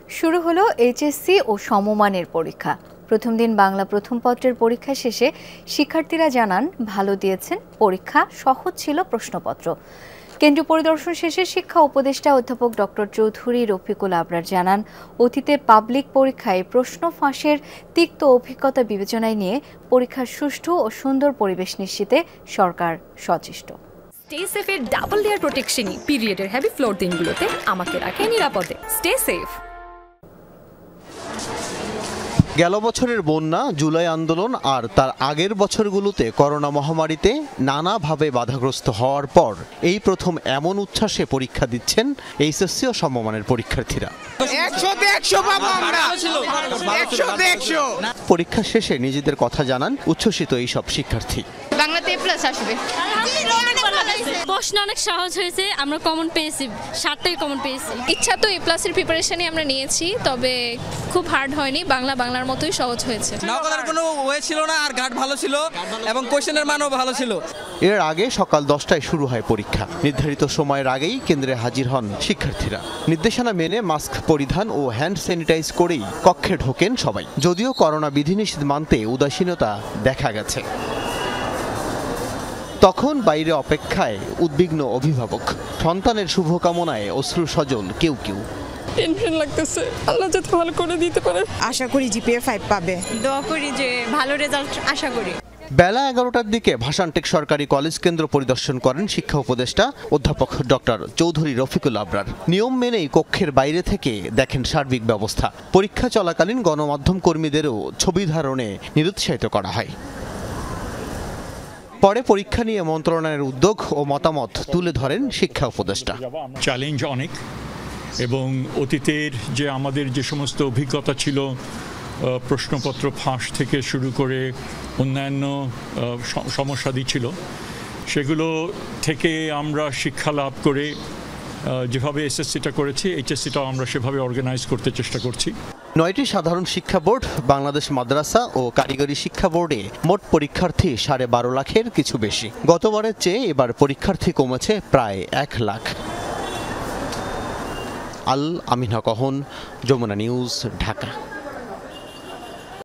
শুরু হলো এইচএসসি ও সমমানের পরীক্ষা। প্রথম দিন বাংলা প্রথম পত্রের পরীক্ষা শেষে শিক্ষার্থীরা জানান ভালো দিয়েছেন, পরীক্ষা সহজ ছিল প্রশ্নপত্র। কেন্দ্রীয় পরিদর্শন শেষে শিক্ষা উপদেষ্টা অধ্যাপক ডক্টর চৌধুরী রফিকুল আবরার জানান, অতীতে পাবলিক পরীক্ষায় প্রশ্ন ফাঁসের তিক্ত অভিজ্ঞতা বিবেচনায় নিয়ে পরীক্ষার সুষ্ঠু ও সুন্দর পরিবেশ নিশ্চিতে সরকার সচেষ্ট। স্টে সেফের ডাবল লেয়ার প্রোটেকশনই পিরিয়ডের হেভি ফ্লোর দিনগুলোতে আমাকে রাখে নিরাপদে। Stay safe. গেল বছরের বন্যা, জুলাই আন্দোলন আর তার আগের বছরগুলোতে করোনা মহামারীতে নানাভাবে বাধাগ্রস্ত হওয়ার পর এই প্রথম এমন উচ্ছ্বাসে পরীক্ষা দিচ্ছেন এইচএসসি ও সমমানের পরীক্ষার্থীরা। পরীক্ষা শেষে নিজেদের কথা জানান উচ্ছ্বসিত এইসব শিক্ষার্থী। বাংলাতে এ প্লাস আসবে। প্রশ্ন অনেক সহজ হয়েছে, আমরা কমন পেয়েছি, 7টাই কমন পেয়েছি। ইচ্ছা তো এ প্লাসের প্রিপারেশনই আমরা নিয়েছি, তবে খুব হার্ড হয়নি, বাংলার মতোই সহজ হয়েছে। নকলের কোনো ওয়ে ছিল না, আর ঘাট ভালো ছিল এবং কোশ্চেনের মানও ভালো ছিল। এর আগে সকাল 10টায় শুরু হয় পরীক্ষা। নির্ধারিত সময়ের আগেই কেন্দ্রে হাজির হন শিক্ষার্থীরা। নির্দেশনা মেনে মাস্ক পরিধান ও হ্যান্ড স্যানিটাইজ করেই কক্ষে ঢোকেন সবাই। যদিও করোনা বিধিনিষেধ মানতে উদাসীনতা দেখা গেছে। তখন বাইরে অপেক্ষায় উদ্বিগ্ন অভিভাবক, সন্তানের শুভকামনায় অশ্রু সজল কেউ কেউ। টেনশন লাগতেছে, আল্লাহ যাতে ভালো করে দিতে পারে। আশা করি জিপিএ 5 পাবে, দোয়া করি যে ভালো রেজাল্ট আশা করি। বেলা 11টার দিকে ভাষানটেক সরকারি কলেজ কেন্দ্র পরিদর্শন করেন শিক্ষা উপদেষ্টা অধ্যাপক ডক্টর চৌধুরী রফিকুল আবরার। নিয়ম মেনেই কক্ষের বাইরে থেকে দেখেন সার্বিক ব্যবস্থা। পরীক্ষা চলাকালীন গণমাধ্যম কর্মীদেরও ছবি ধারণে নিরুৎসাহিত করা হয়। পরে পরীক্ষা নিয়ে মন্ত্রণালয়ের উদ্যোগ ও মতামত তুলে ধরেন শিক্ষা উপদেষ্টা। চ্যালেঞ্জ অনেক, এবং অতীতের যে আমাদের যে সমস্ত অভিজ্ঞতা ছিল, প্রশ্নপত্র ফাঁস থেকে শুরু করে অন্যান্য সমস্যাদি ছিল, সেগুলো থেকে আমরা শিক্ষা লাভ করে যেভাবে এসএসসিটা করেছি, এইচএসসিটাও আমরা সেভাবে অর্গানাইজ করতে চেষ্টা করছি। 9টি সাধারণ শিক্ষা বোর্ড, বাংলাদেশ মাদ্রাসা ও কারিগরি শিক্ষা বোর্ডে মোট পরীক্ষার্থী 12.5 লাখের কিছু বেশি। গতবারের চেয়ে এবার পরীক্ষার্থী কমেছে প্রায় 1 লাখ। আল আমিন হক, যমুনা নিউজ, ঢাকা।